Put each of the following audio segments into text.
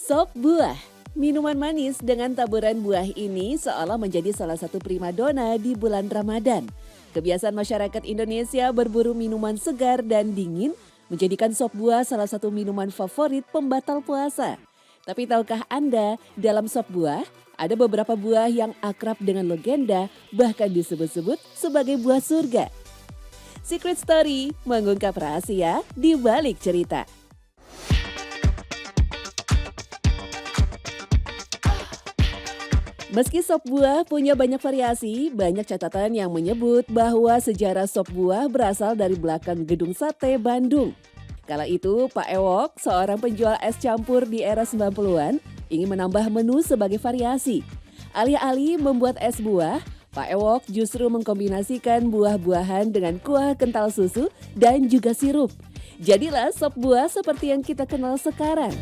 Sop buah, minuman manis dengan taburan buah ini seolah menjadi salah satu primadona di bulan Ramadan. Kebiasaan masyarakat Indonesia berburu minuman segar dan dingin menjadikan sop buah salah satu minuman favorit pembatal puasa. Tapi tahukah Anda, dalam sop buah ada beberapa buah yang akrab dengan legenda bahkan disebut-sebut sebagai buah surga. Secret Story mengungkap rahasia di balik cerita. Meski sop buah punya banyak variasi, banyak catatan yang menyebut bahwa sejarah sop buah berasal dari belakang Gedung Sate Bandung. Kala itu, Pak Ewok, seorang penjual es campur di era 90-an, ingin menambah menu sebagai variasi. Alih-alih membuat es buah, Pak Ewok justru mengkombinasikan buah-buahan dengan kuah kental susu dan juga sirup. Jadilah sop buah seperti yang kita kenal sekarang.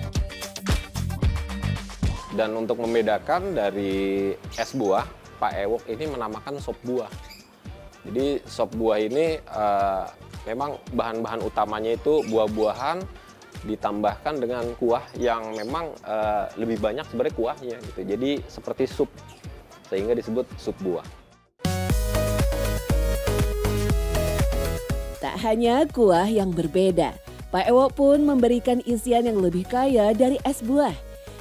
Dan untuk membedakan dari es buah, Pak Ewok ini menamakan sop buah. Jadi sop buah ini memang bahan-bahan utamanya itu buah-buahan ditambahkan dengan kuah yang memang lebih banyak sebenarnya kuahnya gitu. Jadi seperti sup, sehingga disebut sup buah. Tak hanya kuah yang berbeda, Pak Ewok pun memberikan isian yang lebih kaya dari es buah.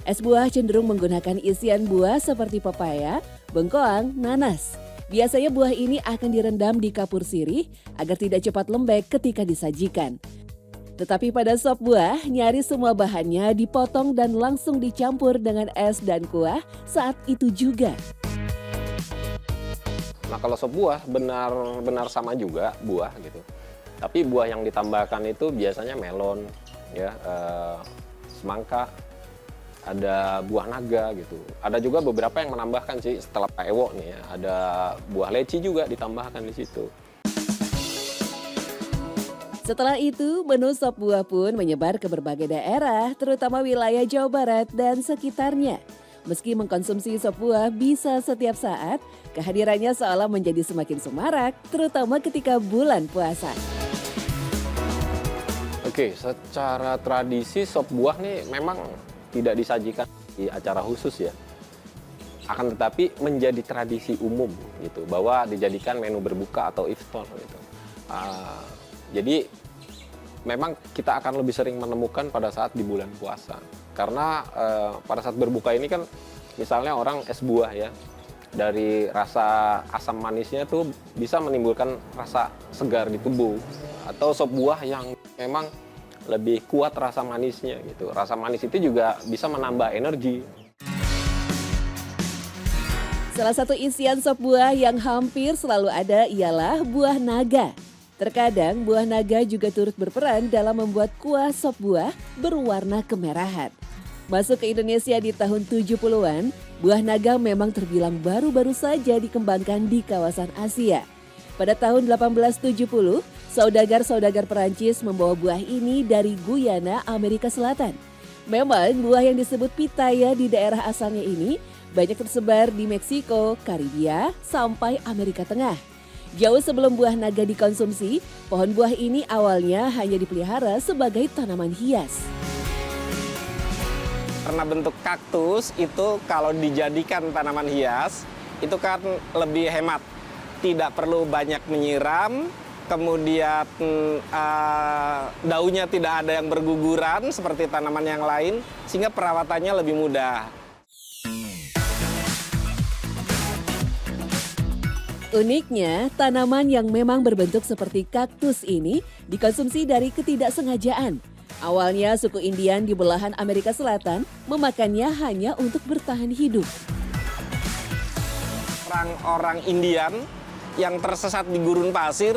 Es buah cenderung menggunakan isian buah seperti pepaya, bengkoang, nanas. Biasanya buah ini akan direndam di kapur sirih agar tidak cepat lembek ketika disajikan. Tetapi pada sop buah, nyaris semua bahannya dipotong dan langsung dicampur dengan es dan kuah saat itu juga. Nah kalau sop buah benar sama juga buah gitu. Tapi buah yang ditambahkan itu biasanya melon, ya, semangka, ada buah naga gitu. Ada juga beberapa yang menambahkan sih setelah Pak Ewok nih ya, ada buah leci juga ditambahkan di situ. Setelah itu, menu sop buah pun menyebar ke berbagai daerah, terutama wilayah Jawa Barat dan sekitarnya. Meski mengkonsumsi sop buah bisa setiap saat, kehadirannya seolah menjadi semakin semarak, terutama ketika bulan puasa. Oke, secara tradisi sop buah nih memang tidak disajikan di acara khusus ya. Akan tetapi menjadi tradisi umum gitu, bahwa dijadikan menu berbuka atau iftar gitu. Jadi memang kita akan lebih sering menemukan pada saat di bulan puasa. Karena pada saat berbuka ini kan misalnya orang es buah ya, dari rasa asam manisnya tuh bisa menimbulkan rasa segar di tubuh. Atau sop buah yang memang lebih kuat rasa manisnya gitu. Rasa manis itu juga bisa menambah energi. Salah satu isian sop buah yang hampir selalu ada ialah buah naga. Terkadang buah naga juga turut berperan dalam membuat kuah sop buah berwarna kemerahan. Masuk ke Indonesia di tahun 70-an, buah naga memang terbilang baru-baru saja dikembangkan di kawasan Asia. Pada tahun 1870, saudagar-saudagar Perancis membawa buah ini dari Guyana, Amerika Selatan. Memang buah yang disebut pitaya di daerah asalnya ini banyak tersebar di Meksiko, Karibia, sampai Amerika Tengah. Jauh sebelum buah naga dikonsumsi, pohon buah ini awalnya hanya dipelihara sebagai tanaman hias. Karena bentuk kaktus itu kalau dijadikan tanaman hias, itu kan lebih hemat. Tidak perlu banyak menyiram, kemudian daunnya tidak ada yang berguguran seperti tanaman yang lain, sehingga perawatannya lebih mudah. Uniknya, tanaman yang memang berbentuk seperti kaktus ini dikonsumsi dari ketidaksengajaan. Awalnya suku Indian di belahan Amerika Selatan memakannya hanya untuk bertahan hidup. Orang-orang Indian yang tersesat di gurun pasir,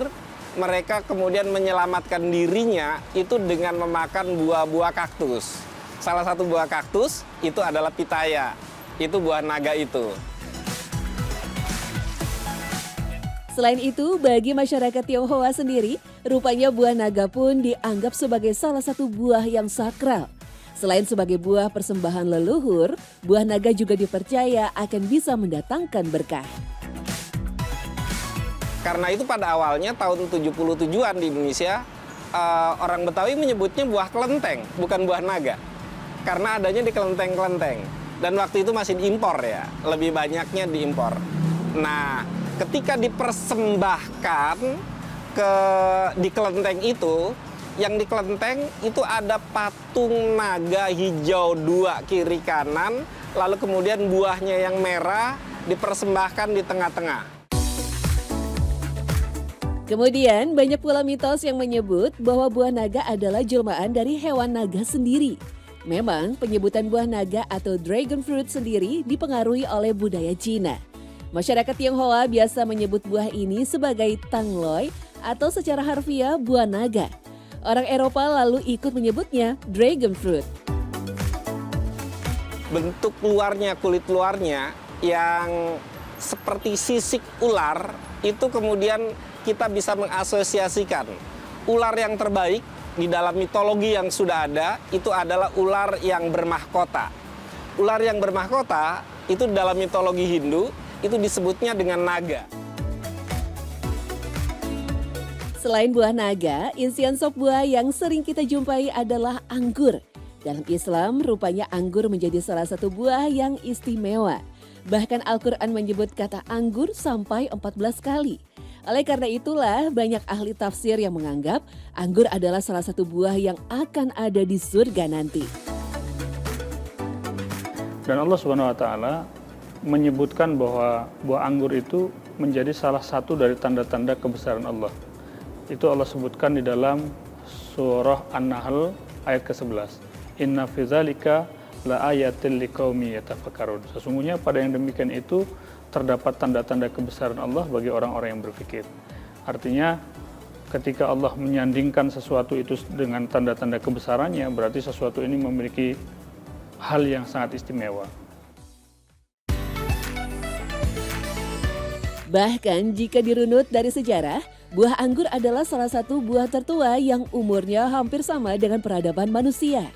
mereka kemudian menyelamatkan dirinya itu dengan memakan buah-buah kaktus. Salah satu buah kaktus itu adalah pitaya, itu buah naga itu. Selain itu, bagi masyarakat Tionghoa sendiri, rupanya buah naga pun dianggap sebagai salah satu buah yang sakral. Selain sebagai buah persembahan leluhur, buah naga juga dipercaya akan bisa mendatangkan berkah. Karena itu pada awalnya tahun 77-an di Indonesia, orang Betawi menyebutnya buah kelenteng, bukan buah naga. karena adanya di kelenteng-kelenteng. Dan waktu itu masih diimpor ya, lebih banyaknya diimpor. Nah, ketika dipersembahkan di kelenteng itu, yang di kelenteng itu ada patung naga hijau 2 kiri kanan, lalu kemudian buahnya yang merah dipersembahkan di tengah-tengah. Kemudian banyak pula mitos yang menyebut bahwa buah naga adalah jelmaan dari hewan naga sendiri. Memang penyebutan buah naga atau dragon fruit sendiri dipengaruhi oleh budaya Cina. Masyarakat Tionghoa biasa menyebut buah ini sebagai tangloy atau secara harfiah buah naga. Orang Eropa lalu ikut menyebutnya dragon fruit. Bentuk luarnya, kulit luarnya yang seperti sisik ular, itu kemudian kita bisa mengasosiasikan. Ular yang terbaik di dalam mitologi yang sudah ada, itu adalah ular yang bermahkota. Ular yang bermahkota, itu dalam mitologi Hindu, itu disebutnya dengan naga. Selain buah naga, isian sop buah yang sering kita jumpai adalah anggur. Dalam Islam, rupanya anggur menjadi salah satu buah yang istimewa. Bahkan Al-Quran menyebut kata anggur sampai 14 kali. Oleh karena itulah, banyak ahli tafsir yang menganggap anggur adalah salah satu buah yang akan ada di surga nanti. Dan Allah Subhanahu wa taala menyebutkan bahwa buah anggur itu menjadi salah satu dari tanda-tanda kebesaran Allah. Itu Allah sebutkan di dalam surah An-Nahl ayat ke-11. Inna fi dzalika la ayatil liqaumi yatafakkarun. Sesungguhnya pada yang demikian itu terdapat tanda-tanda kebesaran Allah bagi orang-orang yang berpikir. Artinya ketika Allah menyandingkan sesuatu itu dengan tanda-tanda kebesarannya, berarti sesuatu ini memiliki hal yang sangat istimewa. Bahkan jika dirunut dari sejarah, buah anggur adalah salah satu buah tertua yang umurnya hampir sama dengan peradaban manusia.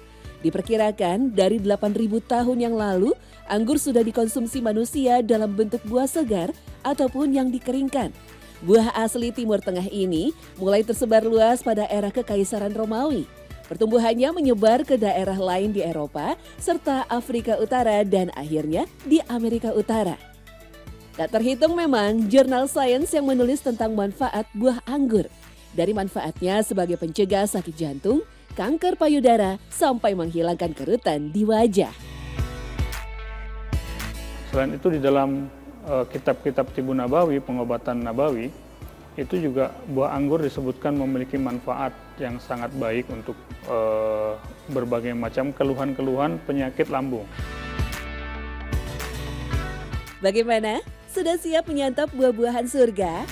Diperkirakan dari 8.000 tahun yang lalu, anggur sudah dikonsumsi manusia dalam bentuk buah segar ataupun yang dikeringkan. Buah asli Timur Tengah ini mulai tersebar luas pada era Kekaisaran Romawi. Pertumbuhannya menyebar ke daerah lain di Eropa, serta Afrika Utara dan akhirnya di Amerika Utara. Tak terhitung memang jurnal sains yang menulis tentang manfaat buah anggur. Dari manfaatnya sebagai pencegah sakit jantung, kanker payudara, sampai menghilangkan kerutan di wajah. Selain itu di dalam kitab-kitab Tibun Nabawi, pengobatan Nabawi, itu juga buah anggur disebutkan memiliki manfaat yang sangat baik untuk berbagai macam keluhan-keluhan penyakit lambung. Bagaimana? Sudah siap menyantap buah-buahan surga?